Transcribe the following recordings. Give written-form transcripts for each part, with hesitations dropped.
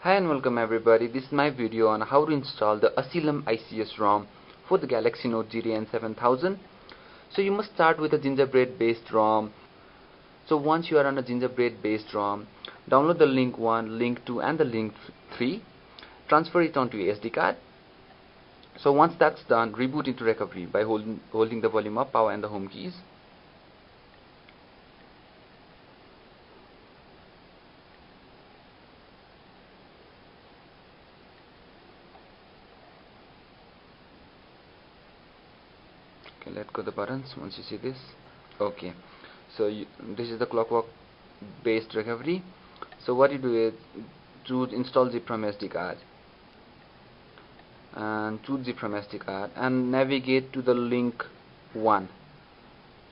Hi and welcome everybody. This is my video on how to install the Asylum ICS ROM for the Galaxy Note GTN 7000. So you must start with a gingerbread based ROM. So once you are on a gingerbread based ROM, download the link 1, link 2 and the link 3. Transfer it onto your SD card. So once that's done, reboot into recovery by holding the volume up, power and the home keys. Okay, let go the buttons once you see this. Okay, so this is the clockwork based recovery. So what you do is choose install zip from SD card and choose zip from SD card and navigate to the link 1,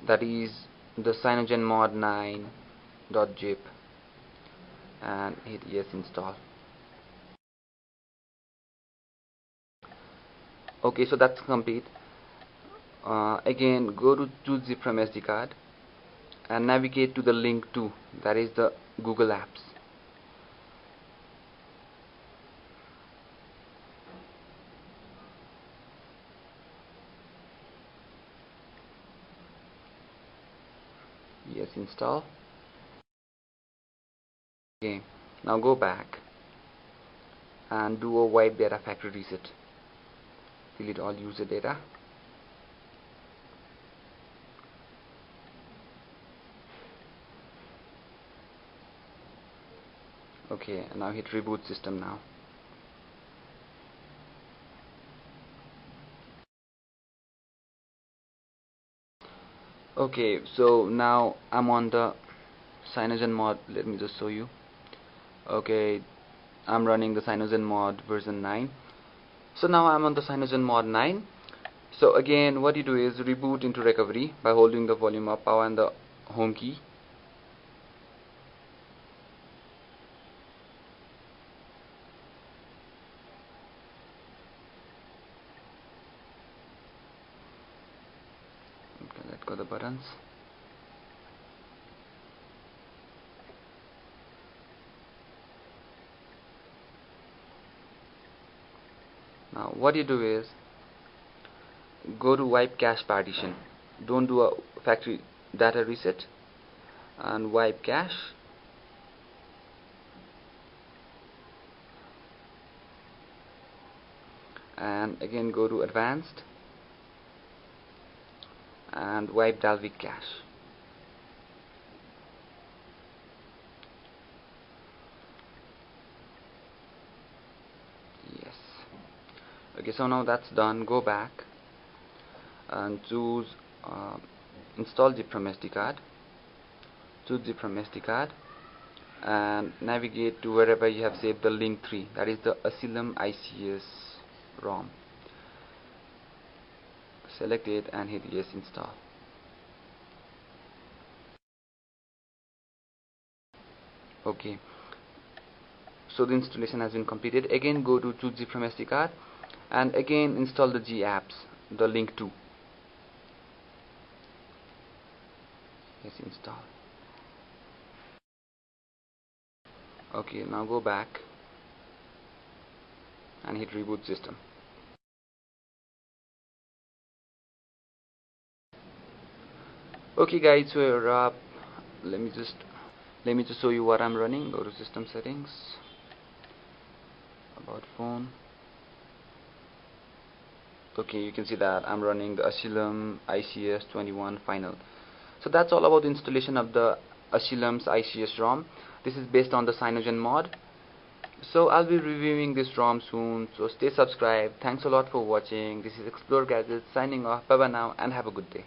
that is the cyanogenmod9.zip, and hit yes install. Okay, so that's complete. Again go to choose zip from SD card and navigate to the link 2, that is the Google Apps. Yes install. Okay, now go back and do a wipe data factory reset. Delete all user data. Okay, and now hit reboot system now. Okay, so now I'm on the CyanogenMod. Let me just show you. Okay, I'm running the CyanogenMod version 9. So now I'm on the CyanogenMod 9. So again, what you do is reboot into recovery by holding the volume up, power and the home key. Okay, let go the buttons. Now what you do is go to wipe cache partition. Don't do a factory data reset, and wipe cache. And again go to advanced and wipe Dalvik cache. Yes. Okay, so now that's done. Go back and choose install zip from SD card. Choose zip from SD card and navigate to wherever you have saved the link 3, that is the Asylum ICS ROM. Select it and hit yes install. Okay, so the installation has been completed. Again go to choose zip from SD card and again install the G apps, the link 2. Yes install. Okay, now go back and hit reboot system. Okay guys, so we're up. Let me just show you what I'm running. Go to system settings, about phone. Okay, you can see that I'm running the Asylum ICS 21 final. So that's all about the installation of the Asylum's ICS ROM. This is based on the CyanogenMod. So I'll be reviewing this ROM soon, so stay subscribed. Thanks a lot for watching. This is Explore Gadgets signing off. Bye bye now and have a good day.